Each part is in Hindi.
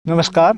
नमस्कार।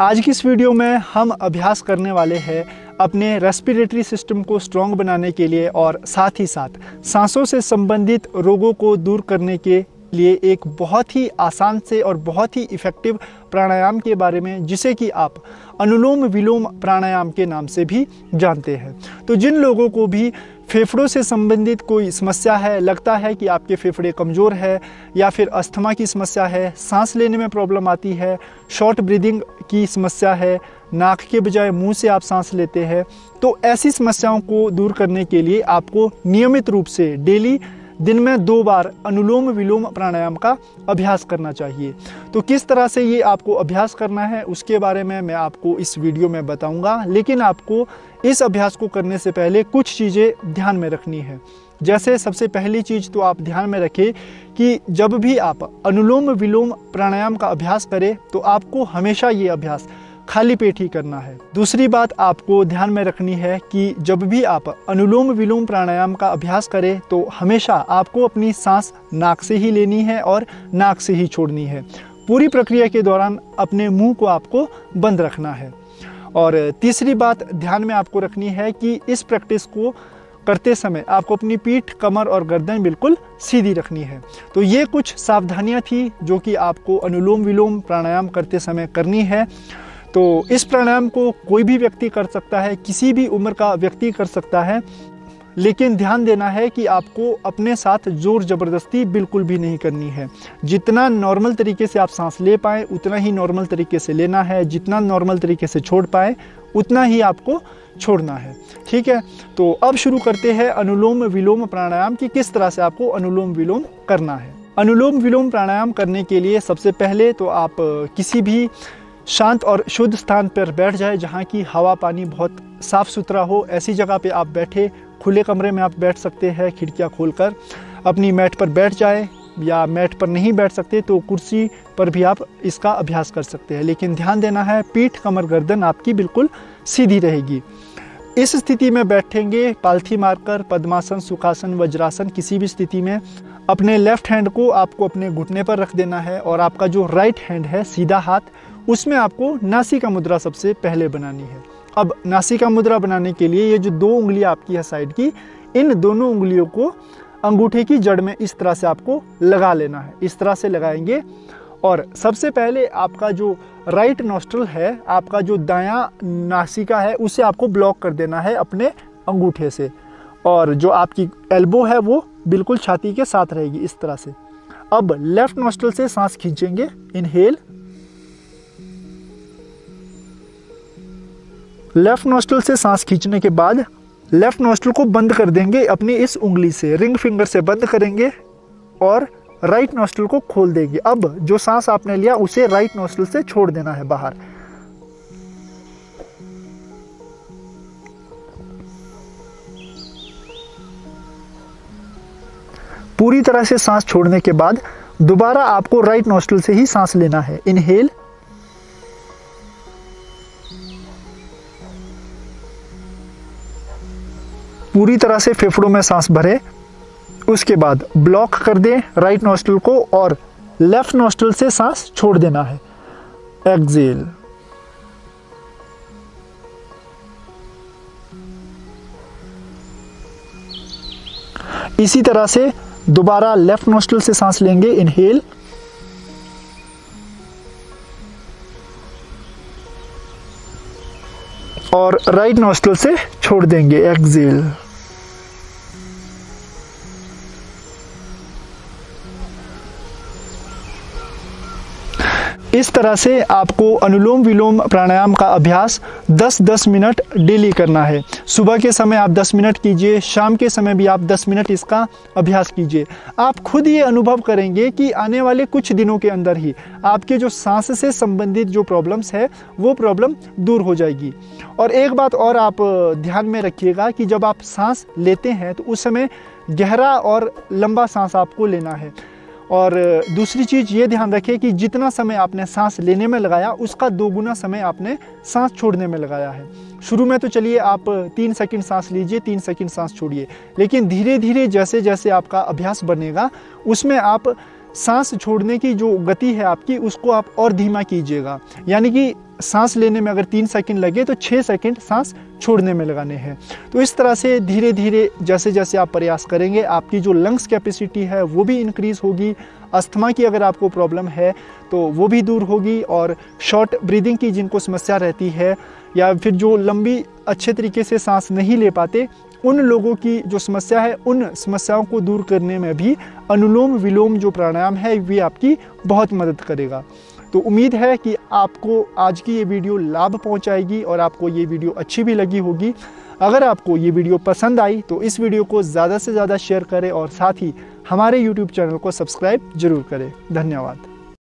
आज की इस वीडियो में हम अभ्यास करने वाले हैं अपने रेस्पिरेटरी सिस्टम को स्ट्रॉन्ग बनाने के लिए और साथ ही साथ सांसों से संबंधित रोगों को दूर करने के लिए एक बहुत ही आसान से और बहुत ही इफ़ेक्टिव प्राणायाम के बारे में, जिसे कि आप अनुलोम विलोम प्राणायाम के नाम से भी जानते हैं। तो जिन लोगों को भी फेफड़ों से संबंधित कोई समस्या है, लगता है कि आपके फेफड़े कमज़ोर है या फिर अस्थमा की समस्या है, सांस लेने में प्रॉब्लम आती है, शॉर्ट ब्रीदिंग की समस्या है, नाक के बजाय मुंह से आप सांस लेते हैं, तो ऐसी समस्याओं को दूर करने के लिए आपको नियमित रूप से डेली दिन में 2 बार अनुलोम विलोम प्राणायाम का अभ्यास करना चाहिए। तो किस तरह से ये आपको अभ्यास करना है उसके बारे में मैं आपको इस वीडियो में बताऊंगा, लेकिन आपको इस अभ्यास को करने से पहले कुछ चीज़ें ध्यान में रखनी है। जैसे सबसे पहली चीज़ तो आप ध्यान में रखें कि जब भी आप अनुलोम विलोम प्राणायाम का अभ्यास करें तो आपको हमेशा ये अभ्यास खाली पेट ही करना है। दूसरी बात आपको ध्यान में रखनी है कि जब भी आप अनुलोम विलोम प्राणायाम का अभ्यास करें तो हमेशा आपको अपनी सांस नाक से ही लेनी है और नाक से ही छोड़नी है। पूरी प्रक्रिया के दौरान अपने मुंह को आपको बंद रखना है। और तीसरी बात ध्यान में आपको रखनी है कि इस प्रैक्टिस को करते समय आपको अपनी पीठ, कमर और गर्दन बिल्कुल सीधी रखनी है। तो ये कुछ सावधानियाँ थी जो कि आपको अनुलोम विलोम प्राणायाम करते समय करनी है। तो इस प्राणायाम को कोई भी व्यक्ति कर सकता है, किसी भी उम्र का व्यक्ति कर सकता है, लेकिन ध्यान देना है कि आपको अपने साथ जोर ज़बरदस्ती बिल्कुल भी नहीं करनी है। जितना नॉर्मल तरीके से आप सांस ले पाएँ उतना ही नॉर्मल तरीके से लेना है, जितना नॉर्मल तरीके से छोड़ पाएँ उतना ही आपको छोड़ना है। ठीक है, तो अब शुरू करते हैं अनुलोम विलोम प्राणायाम की किस तरह से आपको अनुलोम विलोम करना है। अनुलोम विलोम प्राणायाम करने के लिए सबसे पहले तो आप किसी भी शांत और शुद्ध स्थान पर बैठ जाए जहाँ की हवा पानी बहुत साफ़ सुथरा हो। ऐसी जगह पे आप बैठे, खुले कमरे में आप बैठ सकते हैं, खिड़कियाँ खोलकर अपनी मैट पर बैठ जाए, या मैट पर नहीं बैठ सकते तो कुर्सी पर भी आप इसका अभ्यास कर सकते हैं। लेकिन ध्यान देना है पीठ, कमर, गर्दन आपकी बिल्कुल सीधी रहेगी। इस स्थिति में बैठेंगे पालथी मारकर, पद्मासन, सुखासन, वज्रासन, किसी भी स्थिति में अपने लेफ्ट हैंड को आपको अपने घुटने पर रख देना है और आपका जो राइट हैंड है, सीधा हाथ, उसमें आपको नासिका मुद्रा सबसे पहले बनानी है। अब नासिका मुद्रा बनाने के लिए ये जो 2 उंगलियां आपकी है साइड की, इन दोनों उंगलियों को अंगूठे की जड़ में इस तरह से आपको लगा लेना है। इस तरह से लगाएंगे और सबसे पहले आपका जो राइट नॉस्ट्रल है, आपका जो दायां नासिका है, उसे आपको ब्लॉक कर देना है अपने अंगूठे से, और जो आपकी एल्बो है वो बिल्कुल छाती के साथ रहेगी इस तरह से। अब लेफ्ट नॉस्ट्रल से सांस खींचेंगे, इनहेल। लेफ्ट नॉस्ट्रल से सांस खींचने के बाद लेफ्ट नॉस्ट्रल को बंद कर देंगे अपनी इस उंगली से, रिंग फिंगर से बंद करेंगे और राइट नॉस्ट्रल को खोल देंगे। अब जो सांस आपने लिया उसे राइट नॉस्ट्रल से छोड़ देना है बाहर। पूरी तरह से सांस छोड़ने के बाद दोबारा आपको राइट नॉस्ट्रल से ही सांस लेना है। इनहेल, पूरी तरह से फेफड़ों में सांस भरें। उसके बाद ब्लॉक कर दें राइट नॉस्ट्रल को और लेफ्ट नॉस्ट्रल से सांस छोड़ देना है। एक्सेल। इसी तरह से दोबारा लेफ्ट नॉस्ट्रल से सांस लेंगे, इनहेल, और राइट नॉस्ट्रल से छोड़ देंगे, एक्सेल। इस तरह से आपको अनुलोम विलोम प्राणायाम का अभ्यास 10-10 मिनट डेली करना है। सुबह के समय आप 10 मिनट कीजिए, शाम के समय भी आप 10 मिनट इसका अभ्यास कीजिए। आप खुद ये अनुभव करेंगे कि आने वाले कुछ दिनों के अंदर ही आपके जो सांस से संबंधित जो प्रॉब्लम्स है वो प्रॉब्लम दूर हो जाएगी। और एक बात और आप ध्यान में रखिएगा कि जब आप सांस लेते हैं तो उस समय गहरा और लंबा सांस आपको लेना है। और दूसरी चीज़ ये ध्यान रखें कि जितना समय आपने सांस लेने में लगाया उसका 2 गुना समय आपने सांस छोड़ने में लगाया है। शुरू में तो चलिए आप 3 सेकंड सांस लीजिए, 3 सेकंड सांस छोड़िए, लेकिन धीरे धीरे जैसे जैसे आपका अभ्यास बनेगा उसमें आप सांस छोड़ने की जो गति है आपकी उसको आप और धीमा कीजिएगा। यानी कि सांस लेने में अगर 3 सेकंड लगे तो 6 सेकंड सांस छोड़ने में लगाने हैं। तो इस तरह से धीरे धीरे जैसे जैसे आप प्रयास करेंगे आपकी जो लंग्स कैपेसिटी है वो भी इंक्रीज़ होगी। अस्थमा की अगर आपको प्रॉब्लम है तो वो भी दूर होगी, और शॉर्ट ब्रीदिंग की जिनको समस्या रहती है या फिर जो लंबी अच्छे तरीके से सांस नहीं ले पाते उन लोगों की जो समस्या है उन समस्याओं को दूर करने में भी अनुलोम विलोम जो प्राणायाम है वे आपकी बहुत मदद करेगा। तो उम्मीद है कि आपको आज की ये वीडियो लाभ पहुंचाएगी और आपको ये वीडियो अच्छी भी लगी होगी। अगर आपको ये वीडियो पसंद आई तो इस वीडियो को ज़्यादा से ज़्यादा शेयर करें और साथ ही हमारे YouTube चैनल को सब्सक्राइब जरूर करें। धन्यवाद।